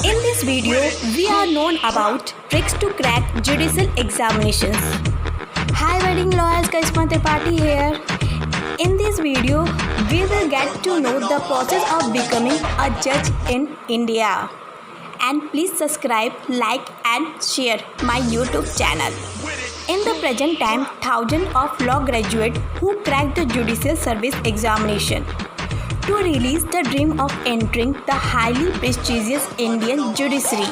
In this video, we are known about tricks to crack judicial examinations. Hi wedding lawyers, Karishma Tripathi here. In this video, we will get to know the process of becoming a judge in India. And please subscribe, like and share my YouTube channel. In the present time, thousands of law graduates who crack the judicial service examination to release the dream of entering the highly prestigious Indian judiciary.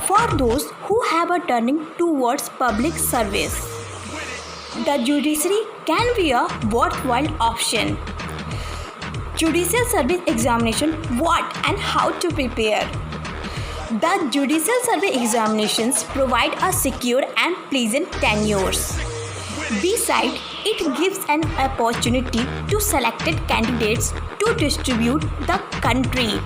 For those who have a turning towards public service, the judiciary can be a worthwhile option. Judicial service examination: what and how to prepare? The judicial service examinations provide a secure and pleasant tenures. Besides, it gives an opportunity to selected candidates to distribute the country.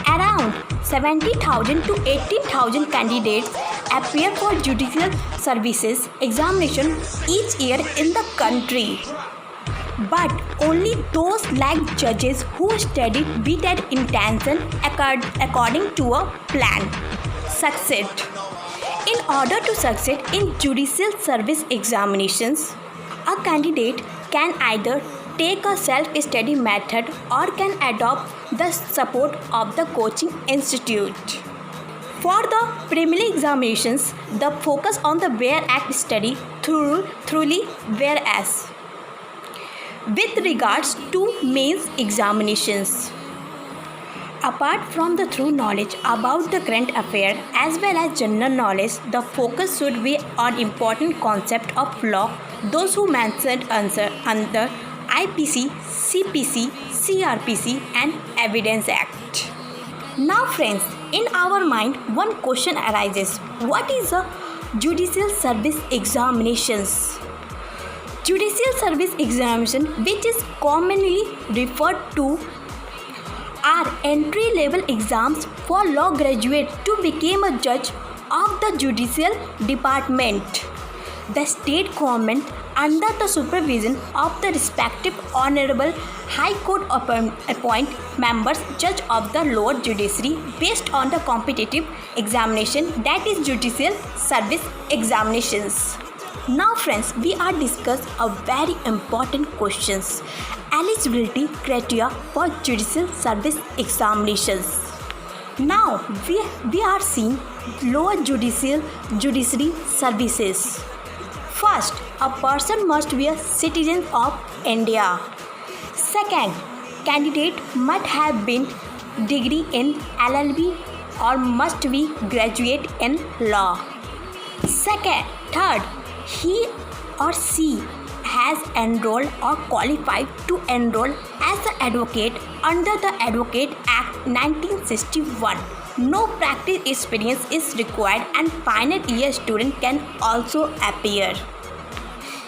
Around 70,000 to 80,000 candidates appear for judicial services examination each year in the country. But only those like judges who studied BTED intention according to a plan succeed. In order to succeed in judicial service examinations, a candidate can either take a self-study method or can adopt the support of the coaching institute. For the preliminary examinations, the focus on the WARE Act study thoroughly, whereas with regards to mains examinations, apart from the thorough knowledge about the current affair as well as general knowledge, the focus should be on important concept of law, those who mentioned under IPC, CPC, CRPC and Evidence Act. Now friends, in our mind one question arises: what is a judicial service examinations? Judicial service examination, which is commonly referred to, are entry-level exams for law graduates to become a judge of the judicial department. The state government, under the supervision of the respective Honorable High Court, appoint members judge of the lower judiciary based on the competitive examination, that is judicial service examinations. Now friends, we are discuss a very important questions: eligibility criteria for judicial service examinations. Now we are seeing lower judiciary services. First, a person must be a citizen of India. Second, candidate must have been degree in LLB or must be graduate in law. Third, he or she has enrolled or qualified to enroll as an advocate under the Advocate Act 1961. No practice experience is required and final year student can also appear.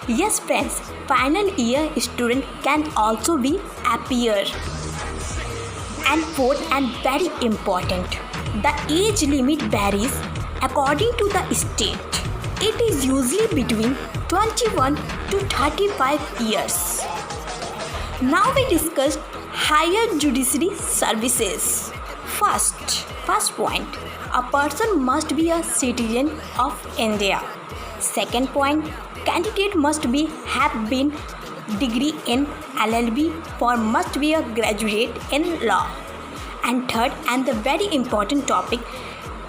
Yes friends, final year student can also be appear. And fourth and very important, the age limit varies according to the state. It is usually between 21 to 35 years. Now we discuss higher judiciary services. First point, a person must be a citizen of India. Second point, candidate must have been degree in LLB or must be a graduate in law. And third and the very important topic,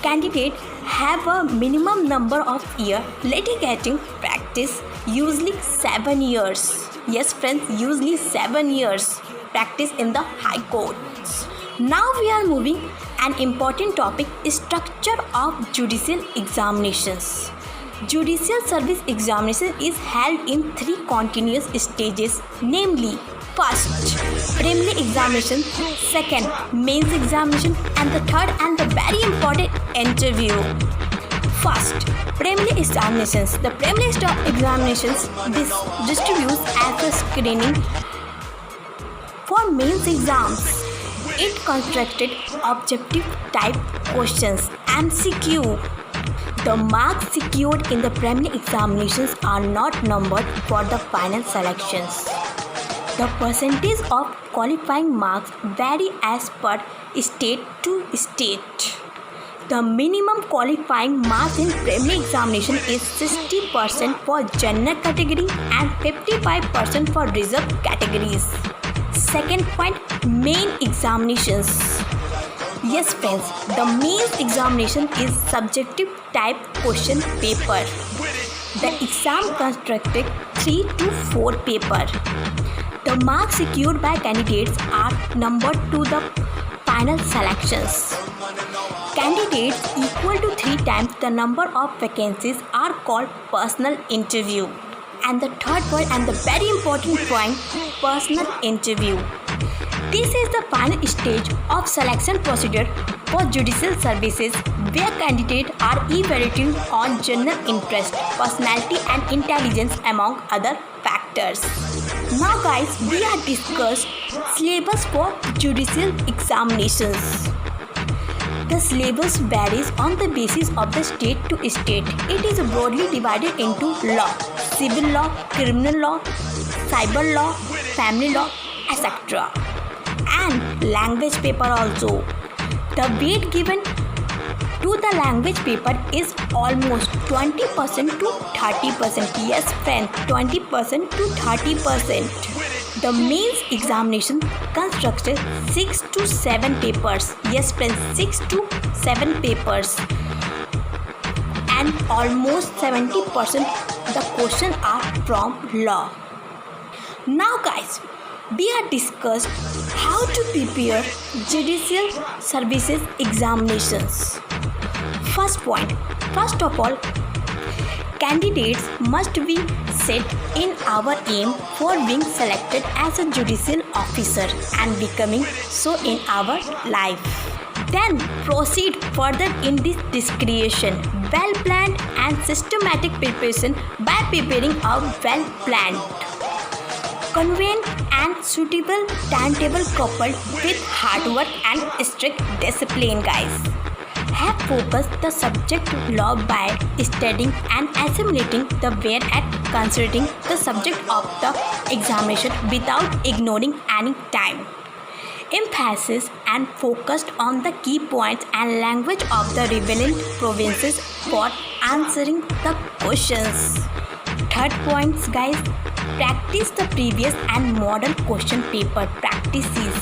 candidate have a minimum number of year litigating practice, usually 7 years. Yes friends, usually 7 years practice in the high courts. Now we are moving an important topic, structure of judicial examinations. Judicial service examination is held in 3 continuous stages, namely: first, preliminary examination; second, mains examination; and the third and the very important, interview. First, preliminary examinations. The preliminary examinations distributes as a screening for mains exams. It constructed objective type questions, MCQ. The marks secured in the preliminary examinations are not numbered for the final selections. The percentage of qualifying marks vary as per state to state. The minimum qualifying marks in preliminary examination is 60% for general category and 55% for reserved categories. Second point, main examinations. Yes friends, the mains examination is subjective type question paper. The exam constructed 3 to 4 paper. The marks secured by candidates are numbered to the final selections. Candidates equal to 3 times the number of vacancies are called personal interview. And the third point and the very important point, personal interview. This is the final stage of selection procedure for judicial services where candidates are evaluated on general interest, personality and intelligence among other factors. Now guys, we have discussed syllabus for judicial examinations. The syllabus varies on the basis of the state to state. It is broadly divided into law, civil law, criminal law, cyber law, family law, etc. And language paper also. The weight given to the language paper is almost 20% to 30%. Yes friends, 20% to 30%. The mains examination constructed 6 to 7 papers. Yes friends, 6 to 7 papers. And almost 70% the questions are from law. Now guys, we have discussed how to prepare judicial services examinations. First point, first of all, candidates must be set in our aim for being selected as a judicial officer and becoming so in our life. Then proceed further in this discretion, well-planned and systematic preparation by preparing a well-planned, convenient and suitable timetable coupled with hard work and strict discipline guys. Have focused the subject law by studying and assimilating the where and considering the subject of the examination without ignoring any time. Emphasis and focused on the key points and language of the relevant provinces for answering the questions. Third points guys, practice the previous and model question paper practices.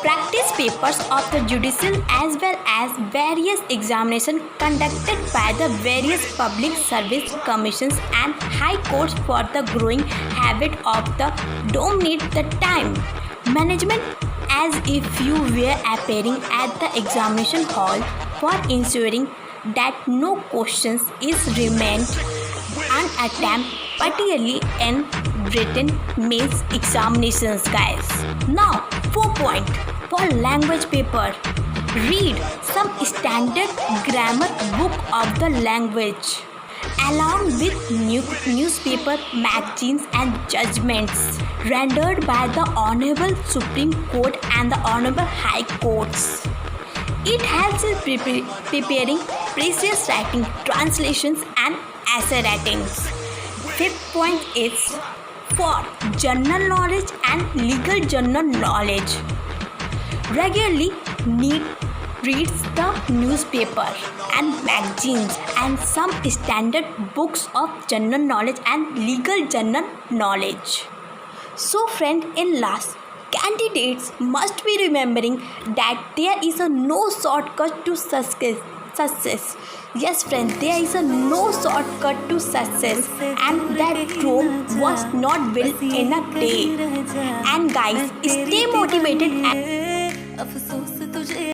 Practice papers of the judicial as well as various examinations conducted by the various public service commissions and high courts for the growing habit of the dominate the time management as if you were appearing at the examination hall for ensuring that no questions is remained unattempted, particularly in written mains examinations guys. Now 4 point for language paper, read some standard grammar book of the language along with newspaper, magazines and judgments rendered by the Honorable Supreme Court and the Honorable High Courts. It helps in preparing previous writing, translations and essay writings. Fifth point is for general knowledge and legal general knowledge. Regularly reads the newspaper and magazines and some standard books of general knowledge and legal general knowledge. So friend, in last, candidates must be remembering that there is no shortcut to success. Yes friend, there is no shortcut to success and that Rome was not built in a day. And guys, stay motivated and